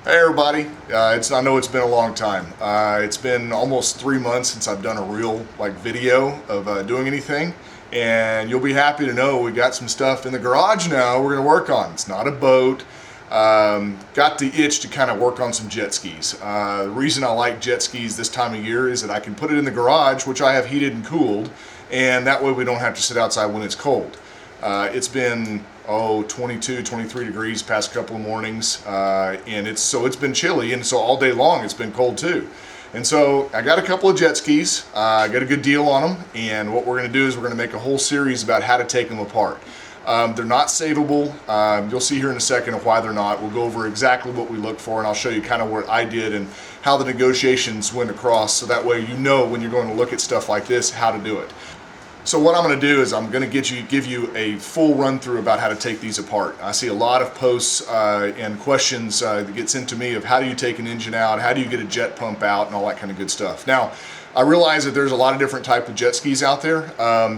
Hey everybody, I know it's been a long time. It's been almost 3 months since I've done a real video of doing anything, and you'll be happy to know we got some stuff in the garage now we're going to work on. It's not a boat. Got the itch to kind of work on some jet skis. The reason I like jet skis this time of year is that I can put it in the garage, which I have heated and cooled, and that way we don't have to sit outside when it's cold. It's been 22, 23 degrees past couple of mornings, and it's been chilly, and so all day long it's been cold too. And so I got a couple of jet skis. I got a good deal on them, and what we're going to do is we're going to make a whole series about how to take them apart. They're not savable. You'll see here in a second of why they're not. We'll go over exactly what we look for, and I'll show you kind of what I did and how the negotiations went across, so that way you know when you're going to look at stuff like this how to do it. So what I'm going to do is I'm going to give you a full run through about how to take these apart. I see a lot of posts and questions that get sent to me of how do you take an engine out, how do you get a jet pump out, and all that kind of good stuff. Now, I realize that there's a lot of different type of jet skis out there.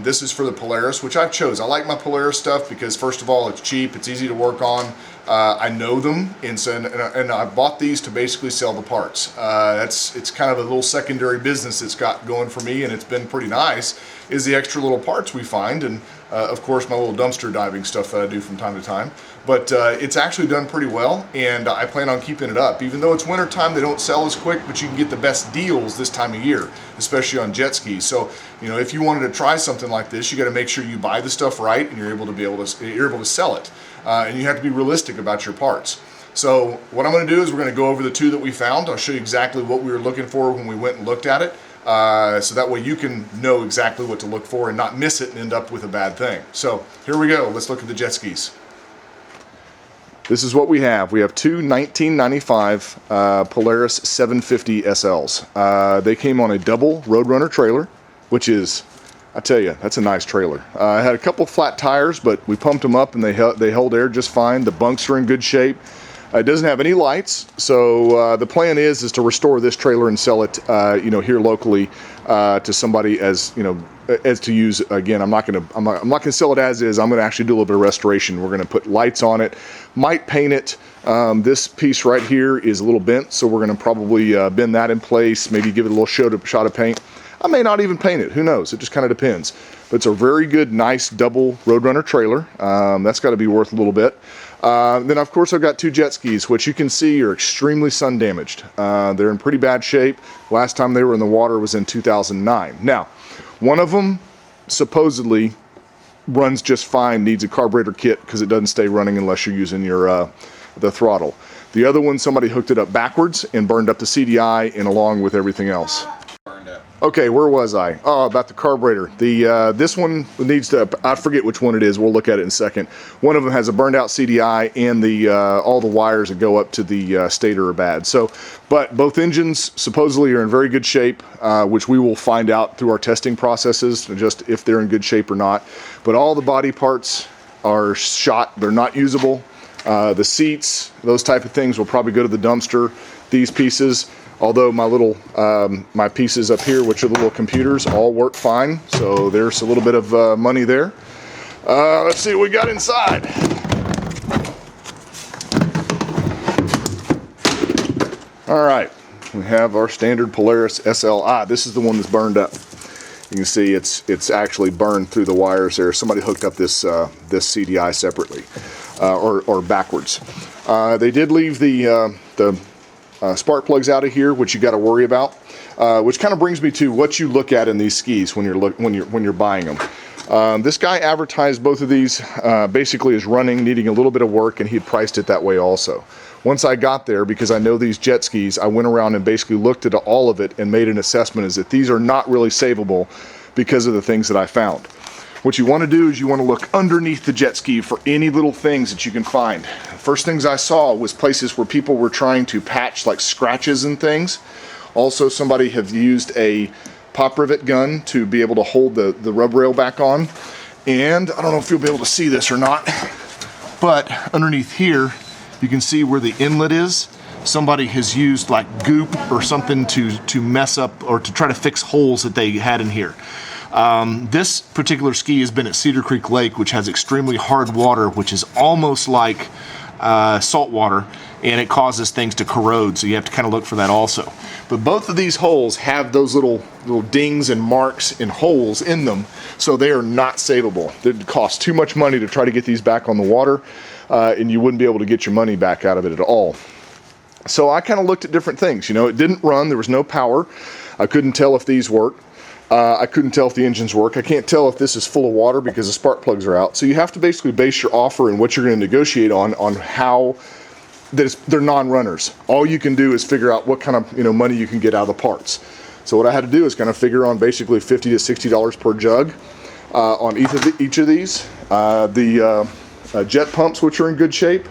This is for the Polaris, which I've chose. I like my Polaris stuff because first of all, it's cheap, it's easy to work on. I know them, and I bought these to basically sell the parts. It's kind of a little secondary business it's got going for me, and it's been pretty nice, is the extra little parts we find, and of course my little dumpster diving stuff that I do from time to time. But it's actually done pretty well, and I plan on keeping it up. Even though it's winter time, they don't sell as quick, but you can get the best deals this time of year, especially on jet skis. So, you know, if you wanted to try something like this, you got to make sure you buy the stuff right, and you're able to sell it. And you have to be realistic about your parts. So what I'm going to do is we're going to go over the two that we found. I'll show you exactly what we were looking for when we went and looked at it, so that way you can know exactly what to look for and not miss it and end up with a bad thing. So here we go. Let's look at the jet skis. This is what we have. We have two 1995 Polaris 750 SLs. They came on a double Roadrunner trailer, which is, I tell you, that's a nice trailer. I had a couple flat tires, but we pumped them up and they held air just fine. The bunks are in good shape. It doesn't have any lights, so the plan is to restore this trailer and sell it, here locally to somebody as to use. Again, I'm not gonna sell it as is. I'm gonna actually do a little bit of restoration. We're gonna put lights on it, might paint it. This piece right here is a little bent, so we're gonna probably bend that in place. Maybe give it a little shot of paint. I may not even paint it, who knows, it just kind of depends. But it's a very good, nice double Roadrunner trailer. That's got to be worth a little bit. Then of course I've got two jet skis, which you can see are extremely sun damaged. They're in pretty bad shape. Last time they were in the water was in 2009. Now, one of them supposedly runs just fine, needs a carburetor kit because it doesn't stay running unless you're using your the throttle. The other one, somebody hooked it up backwards and burned up the CDI and along with everything else. Okay, where was I? Oh, about the carburetor. This one needs to, I forget which one it is, we'll look at it in a second. One of them has a burned out CDI, and all the wires that go up to the stator are bad. So, but both engines supposedly are in very good shape, which we will find out through our testing processes, just if they're in good shape or not. But all the body parts are shot, they're not usable. The seats, those type of things will probably go to the dumpster. These pieces, although my little my pieces up here, which are the little computers, all work fine. So there's a little bit of money there. Let's see what we got inside. All right, we have our standard Polaris SL. This is the one that's burned up. You can see it's actually burned through the wires there. Somebody hooked up this CDI separately or backwards. They did leave the spark plugs out of here, which you got to worry about, which kind of brings me to what you look at in these skis when you're buying them. This guy advertised both of these basically as running, needing a little bit of work, and he had priced it that way also. Once I got there, because I know these jet skis, I went around and basically looked at all of it and made an assessment is that these are not really savable because of the things that I found. What you want to do is you want to look underneath the jet ski for any little things that you can find. First things I saw was places where people were trying to patch like scratches and things. Also, somebody have used a pop rivet gun to be able to hold the rub rail back on. And I don't know if you'll be able to see this or not, but underneath here, you can see where the inlet is. Somebody has used like goop or something to mess up or to try to fix holes that they had in here. This particular ski has been at Cedar Creek Lake, which has extremely hard water, which is almost like salt water, and it causes things to corrode, so you have to kind of look for that also. But both of these holes have those little dings and marks and holes in them, so they are not savable. It costs too much money to try to get these back on the water, and you wouldn't be able to get your money back out of it at all. So I kind of looked at different things. You know, it didn't run, there was no power. I couldn't tell if these worked. I couldn't tell if the engines work. I can't tell if this is full of water because the spark plugs are out. So you have to basically base your offer and what you're going to negotiate on how they're non-runners. All you can do is figure out what kind of money you can get out of the parts. So what I had to do is kind of figure on basically $50 to $60 per jug on each of these. The jet pumps, which are in good shape,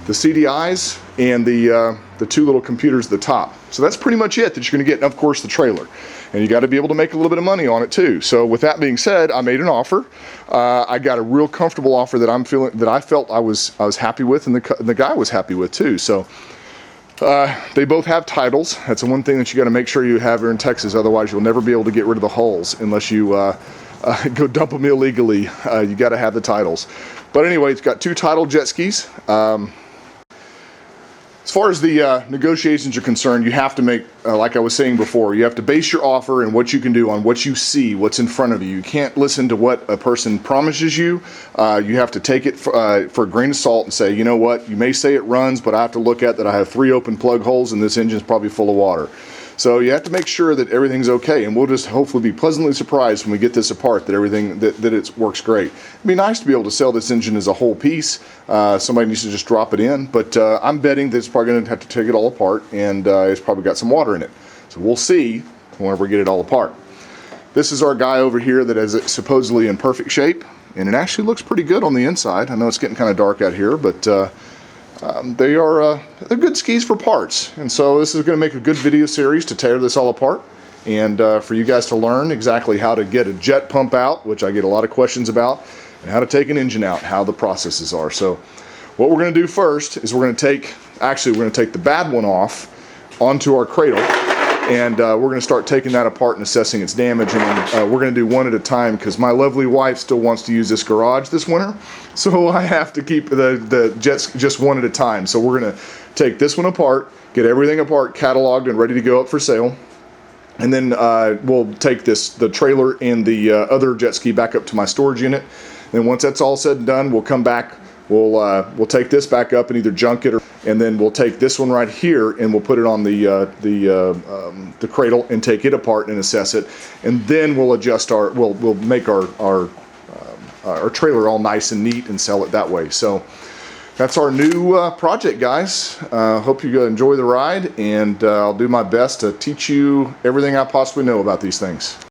the CDIs, and the two little computers at the top. So that's pretty much it that you're going to get, and of course the trailer. And you got to be able to make a little bit of money on it too. So with that being said, I made an offer. I got a real comfortable offer that I felt I was happy with, and the guy was happy with too. So they both have titles. That's the one thing that you got to make sure you have here in Texas. Otherwise, you'll never be able to get rid of the hulls unless you go dump them illegally. You got to have the titles. But anyway, it's got two titled jet skis. As far as the negotiations are concerned, you have to make, like I was saying before, you have to base your offer and what you can do on what you see, what's in front of you. You can't listen to what a person promises you. You have to take it for a grain of salt and say, you know what, you may say it runs, but I have to look at that I have 3 open plug holes and this engine's probably full of water. So you have to make sure that everything's okay, and we'll just hopefully be pleasantly surprised when we get this apart that everything that it works great. It'd be nice to be able to sell this engine as a whole piece. Somebody needs to just drop it in, but I'm betting that it's probably going to have to take it all apart, and it's probably got some water in it. So we'll see whenever we get it all apart. This is our guy over here that is supposedly in perfect shape, and it actually looks pretty good on the inside. I know it's getting kind of dark out here, but they're good skis for parts, and so this is going to make a good video series to tear this all apart, and for you guys to learn exactly how to get a jet pump out, which I get a lot of questions about, and how to take an engine out, how the processes are. So what we're going to do first is we're going to take the bad one off onto our cradle, and we're going to start taking that apart and assessing its damage, and we're going to do one at a time because my lovely wife still wants to use this garage this winter, so I have to keep the jets just one at a time. So we're going to take this one apart, get everything apart, cataloged and ready to go up for sale, and then we'll take the trailer and the other jet ski back up to my storage unit. Then once that's all said and done, we'll come back. We'll take this back up and either junk it, and then we'll take this one right here and we'll put it on the cradle and take it apart and assess it, and then we'll adjust we'll make our trailer all nice and neat and sell it that way. So that's our new project, guys. Hope you enjoy the ride, and I'll do my best to teach you everything I possibly know about these things.